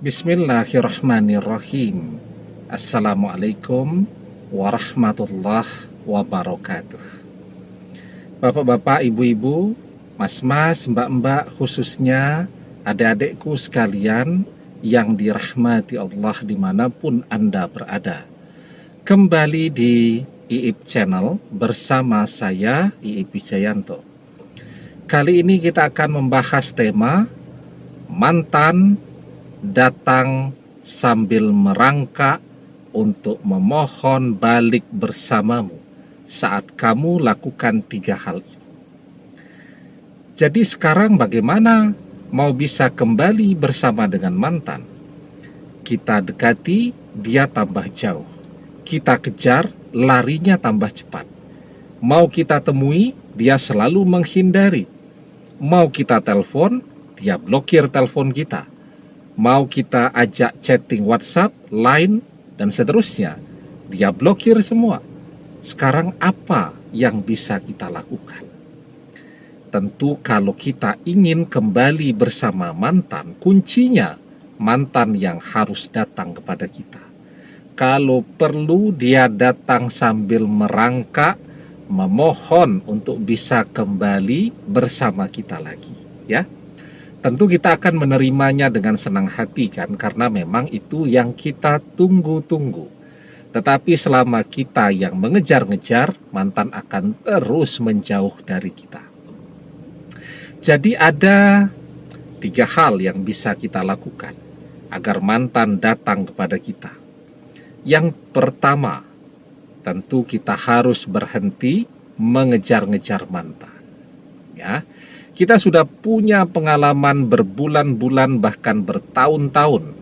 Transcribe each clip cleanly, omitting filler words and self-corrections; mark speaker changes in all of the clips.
Speaker 1: Bismillahirrahmanirrahim. Assalamualaikum warahmatullahi wabarakatuh. Bapak-bapak, ibu-ibu, mas-mas, mbak-mbak, khususnya adik-adikku sekalian yang dirahmati Allah dimanapun Anda berada. Kembali di IIP Channel bersama saya, IIP Wijayanto. Kali ini kita akan membahas tema mantan datang sambil merangkak untuk memohon balik bersamamu saat kamu lakukan 3 hal ini. Jadi sekarang bagaimana mau bisa kembali bersama dengan mantan? Kita dekati, dia tambah jauh. Kita kejar, larinya tambah cepat. Mau kita temui, dia selalu menghindari. Mau kita telepon, dia blokir telepon kita. Mau kita ajak chatting WhatsApp, Line, dan seterusnya, dia blokir semua. Sekarang apa yang bisa kita lakukan? Tentu kalau kita ingin kembali bersama mantan, kuncinya mantan yang harus datang kepada kita. Kalau perlu dia datang sambil merangkak, memohon untuk bisa kembali bersama kita lagi, ya. Tentu kita akan menerimanya dengan senang hati kan, karena memang itu yang kita tunggu-tunggu. Tetapi selama kita yang mengejar-ngejar, mantan akan terus menjauh dari kita. Jadi ada 3 hal yang bisa kita lakukan agar mantan datang kepada kita. Yang pertama, tentu kita harus berhenti mengejar-ngejar mantan. Ya. Kita sudah punya pengalaman berbulan-bulan bahkan bertahun-tahun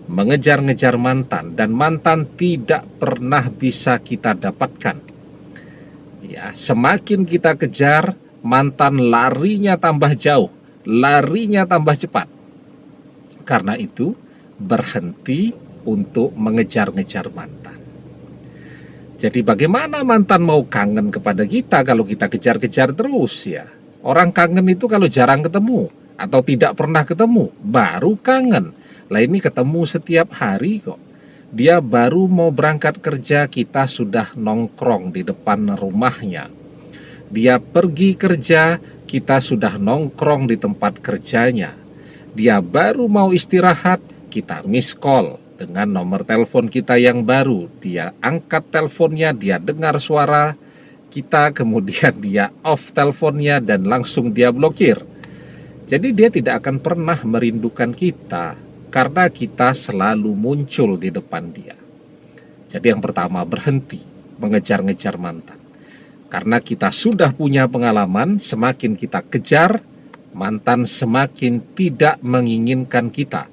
Speaker 1: mengejar-ngejar mantan, dan mantan tidak pernah bisa kita dapatkan. Ya, semakin kita kejar, mantan larinya tambah jauh, larinya tambah cepat. Karena itu, berhenti untuk mengejar-ngejar mantan. Jadi bagaimana mantan mau kangen kepada kita kalau kita kejar-kejar terus, ya? Orang kangen itu kalau jarang ketemu atau tidak pernah ketemu, baru kangen. Lah ini ketemu setiap hari kok. Dia baru mau berangkat kerja, kita sudah nongkrong di depan rumahnya. Dia pergi kerja, kita sudah nongkrong di tempat kerjanya. Dia baru mau istirahat, kita miss call dengan nomor telepon kita yang baru. Dia angkat teleponnya, dia dengar suara kita, kemudian dia off teleponnya dan langsung dia blokir. Jadi dia tidak akan pernah merindukan kita karena kita selalu muncul di depan dia. Jadi yang pertama, berhenti mengejar-ngejar mantan. Karena kita sudah punya pengalaman, semakin kita kejar, mantan semakin tidak menginginkan kita.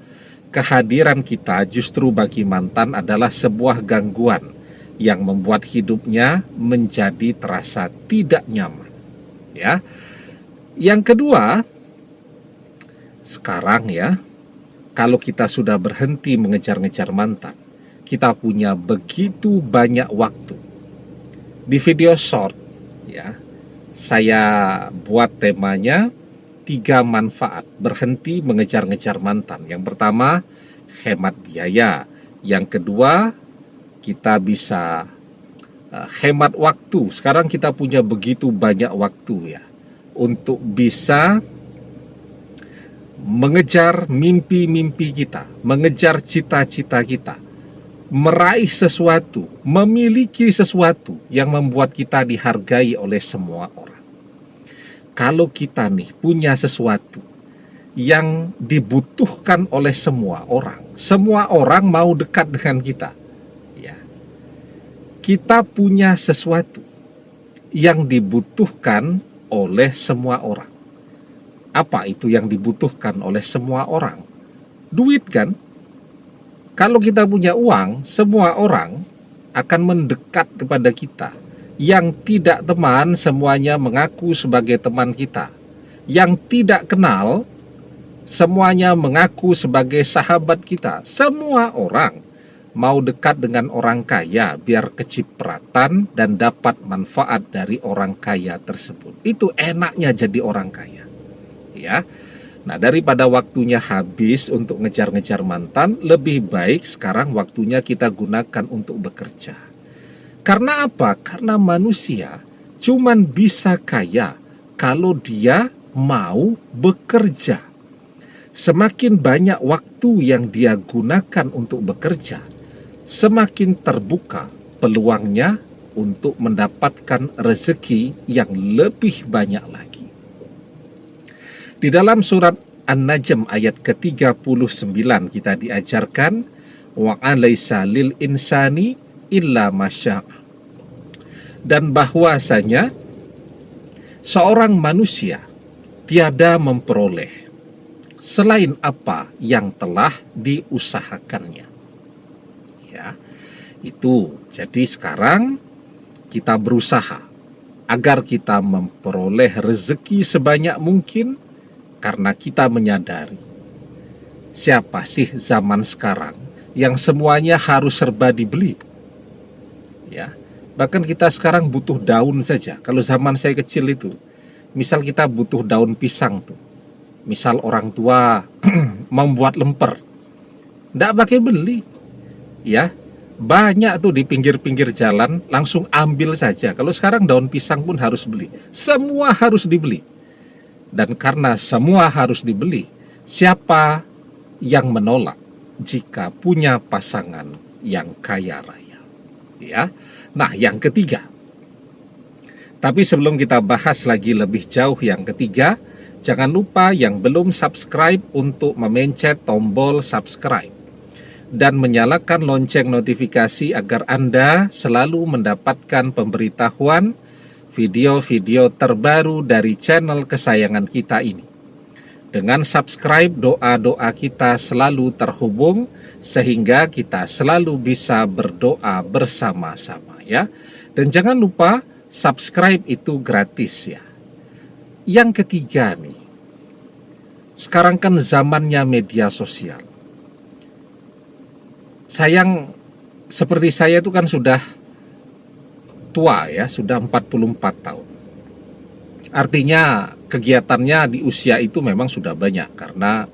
Speaker 1: Kehadiran kita justru bagi mantan adalah sebuah gangguan yang membuat hidupnya menjadi terasa tidak nyaman, ya. Yang kedua, sekarang ya, kalau kita sudah berhenti mengejar-ngejar mantan, kita punya begitu banyak waktu. Di video short, ya, saya buat temanya 3 manfaat berhenti mengejar-ngejar mantan. Yang pertama, hemat biaya. Yang kedua, kita bisa hemat waktu. Sekarang kita punya begitu banyak waktu, ya, untuk bisa mengejar mimpi-mimpi kita, mengejar cita-cita kita, meraih sesuatu, memiliki sesuatu yang membuat kita dihargai oleh semua orang. Kalau kita nih punya sesuatu yang dibutuhkan oleh semua orang mau dekat dengan kita. Kita punya sesuatu yang dibutuhkan oleh semua orang. Apa itu yang dibutuhkan oleh semua orang? Duit kan? Kalau kita punya uang, semua orang akan mendekat kepada kita. Yang tidak teman, semuanya mengaku sebagai teman kita. Yang tidak kenal, semuanya mengaku sebagai sahabat kita. Semua orang mau dekat dengan orang kaya biar kecipratan dan dapat manfaat dari orang kaya tersebut. Itu enaknya jadi orang kaya, ya. Nah, daripada waktunya habis untuk ngejar-ngejar mantan, lebih baik sekarang waktunya kita gunakan untuk bekerja. Karena apa? Karena manusia cuman bisa kaya kalau dia mau bekerja. Semakin banyak waktu yang dia gunakan untuk bekerja, semakin terbuka peluangnya untuk mendapatkan rezeki yang lebih banyak lagi. Di dalam surat An-Najm ayat ke-39 kita diajarkan wa alaisa lil insani illa masya'a. Dan bahwasanya seorang manusia tiada memperoleh selain apa yang telah diusahakannya. Ya, itu. Jadi sekarang kita berusaha agar kita memperoleh rezeki sebanyak mungkin, karena kita menyadari siapa sih zaman sekarang yang semuanya harus serba dibeli. Ya, bahkan kita sekarang butuh daun saja. Kalau zaman saya kecil itu, misal kita butuh daun pisang tuh, misal orang tua membuat lemper, nggak pakai beli, ya, banyak tuh di pinggir-pinggir jalan, langsung ambil saja. Kalau sekarang daun pisang pun harus beli, semua harus dibeli. Dan karena semua harus dibeli, siapa yang menolak jika punya pasangan yang kaya raya? Ya. Nah, yang ketiga. Tapi sebelum kita bahas lagi lebih jauh yang ketiga, jangan lupa yang belum subscribe untuk memencet tombol subscribe dan menyalakan lonceng notifikasi agar Anda selalu mendapatkan pemberitahuan video-video terbaru dari channel kesayangan kita ini. Dengan subscribe, doa-doa kita selalu terhubung sehingga kita selalu bisa berdoa bersama-sama, ya. Dan jangan lupa subscribe itu gratis, ya. Yang ketiga nih, sekarang kan zamannya media sosial. Sayang, seperti saya itu kan sudah tua, ya, sudah 44 tahun. Artinya kegiatannya di usia itu memang sudah banyak, karena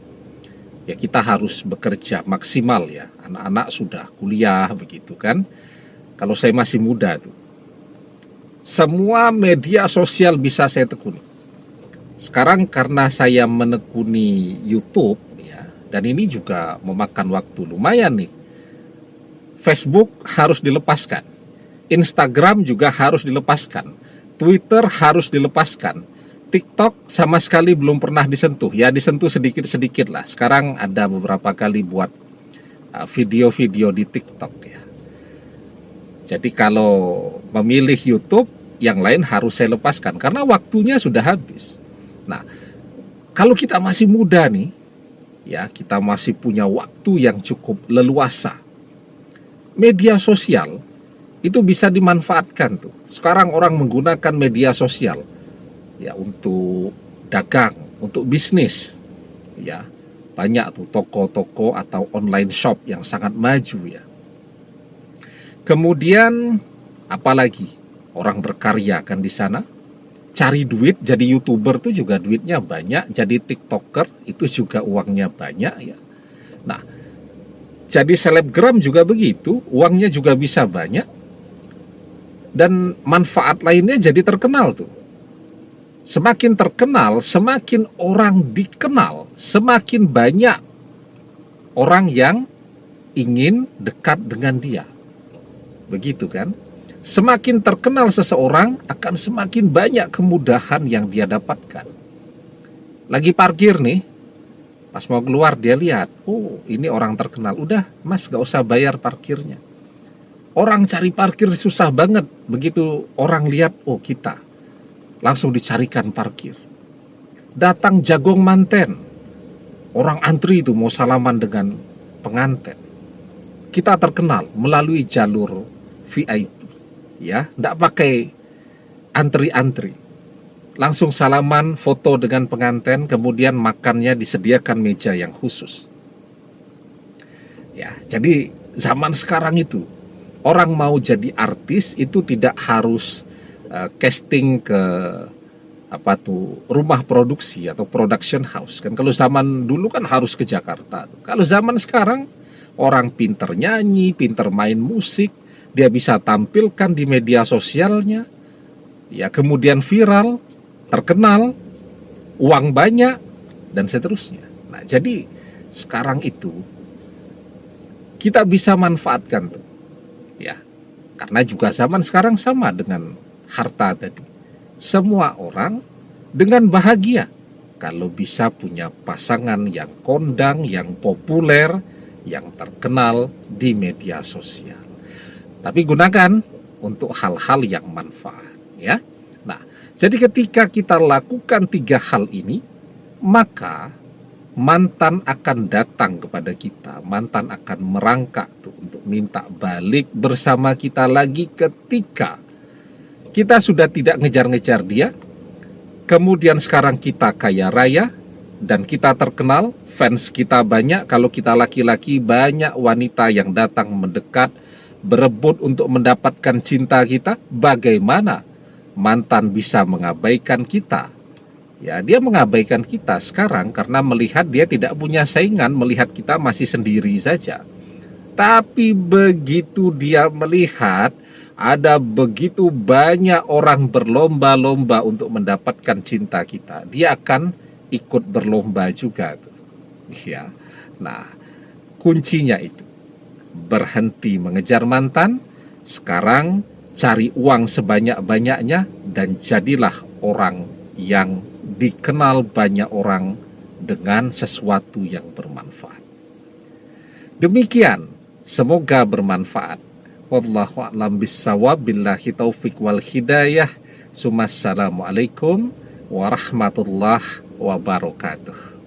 Speaker 1: ya kita harus bekerja maksimal, ya. Anak-anak sudah kuliah begitu kan. Kalau saya masih muda tuh, semua media sosial bisa saya tekuni. Sekarang karena saya menekuni YouTube, ya, dan ini juga memakan waktu lumayan nih. Facebook harus dilepaskan, Instagram juga harus dilepaskan, Twitter harus dilepaskan, TikTok sama sekali belum pernah disentuh. Ya, disentuh sedikit-sedikit lah. Sekarang ada beberapa kali buat video-video di TikTok, ya. Jadi kalau memilih YouTube, yang lain harus saya lepaskan karena waktunya sudah habis. Nah, kalau kita masih muda nih, ya, kita masih punya waktu yang cukup leluasa, media sosial itu bisa dimanfaatkan tuh. Sekarang orang menggunakan media sosial, ya, untuk dagang, untuk bisnis, ya. Banyak tuh toko-toko atau online shop yang sangat maju, ya. Kemudian apalagi orang berkarya kan di sana, cari duit jadi YouTuber tuh juga duitnya banyak, jadi TikToker itu juga uangnya banyak, ya. Nah, jadi selebgram juga begitu, uangnya juga bisa banyak. Dan manfaat lainnya jadi terkenal tuh. Semakin terkenal, semakin orang dikenal, semakin banyak orang yang ingin dekat dengan dia. Begitu kan? Semakin terkenal seseorang, akan semakin banyak kemudahan yang dia dapatkan. Lagi parkir nih, pas mau keluar dia lihat, oh ini orang terkenal, udah mas gak usah bayar parkirnya. Orang cari parkir susah banget, begitu orang lihat, oh kita, langsung dicarikan parkir. Datang jagung manten, orang antri itu mau salaman dengan pengantin. Kita terkenal melalui jalur VIP, ya, nggak pakai antri-antri. Langsung salaman, foto dengan pengantin, kemudian makannya disediakan meja yang khusus. Ya, jadi zaman sekarang itu, orang mau jadi artis itu tidak harus casting ke rumah produksi atau production house kan. Kalau zaman dulu kan harus ke Jakarta. Kalau zaman sekarang orang pinter nyanyi, pinter main musik, dia bisa tampilkan di media sosialnya, ya kemudian viral, terkenal, uang banyak, dan seterusnya. Nah, jadi sekarang itu kita bisa manfaatkan tuh, ya. Karena juga zaman sekarang sama dengan harta tadi. Semua orang dengan bahagia kalau bisa punya pasangan yang kondang, yang populer, yang terkenal di media sosial. Tapi gunakan untuk hal-hal yang manfaat, ya. Nah, jadi ketika kita lakukan 3 hal ini, maka mantan akan datang kepada kita, mantan akan merangkak tuh untuk minta balik bersama kita lagi ketika kita sudah tidak ngejar-ngejar dia, kemudian sekarang kita kaya raya, dan kita terkenal, fans kita banyak, kalau kita laki-laki banyak wanita yang datang mendekat, berebut untuk mendapatkan cinta kita. Bagaimana mantan bisa mengabaikan kita? Ya, dia mengabaikan kita sekarang karena melihat dia tidak punya saingan, melihat kita masih sendiri saja. Tapi begitu dia melihat ada begitu banyak orang berlomba-lomba untuk mendapatkan cinta kita, dia akan ikut berlomba juga tuh. Ya. Nah, kuncinya itu berhenti mengejar mantan, sekarang cari uang sebanyak-banyaknya dan jadilah orang yang dikenal banyak orang dengan sesuatu yang bermanfaat. Demikian, semoga bermanfaat. Wallahu a'lam bissawab, billahi taufik wal hidayah. Assalamualaikum warahmatullahi wabarakatuh.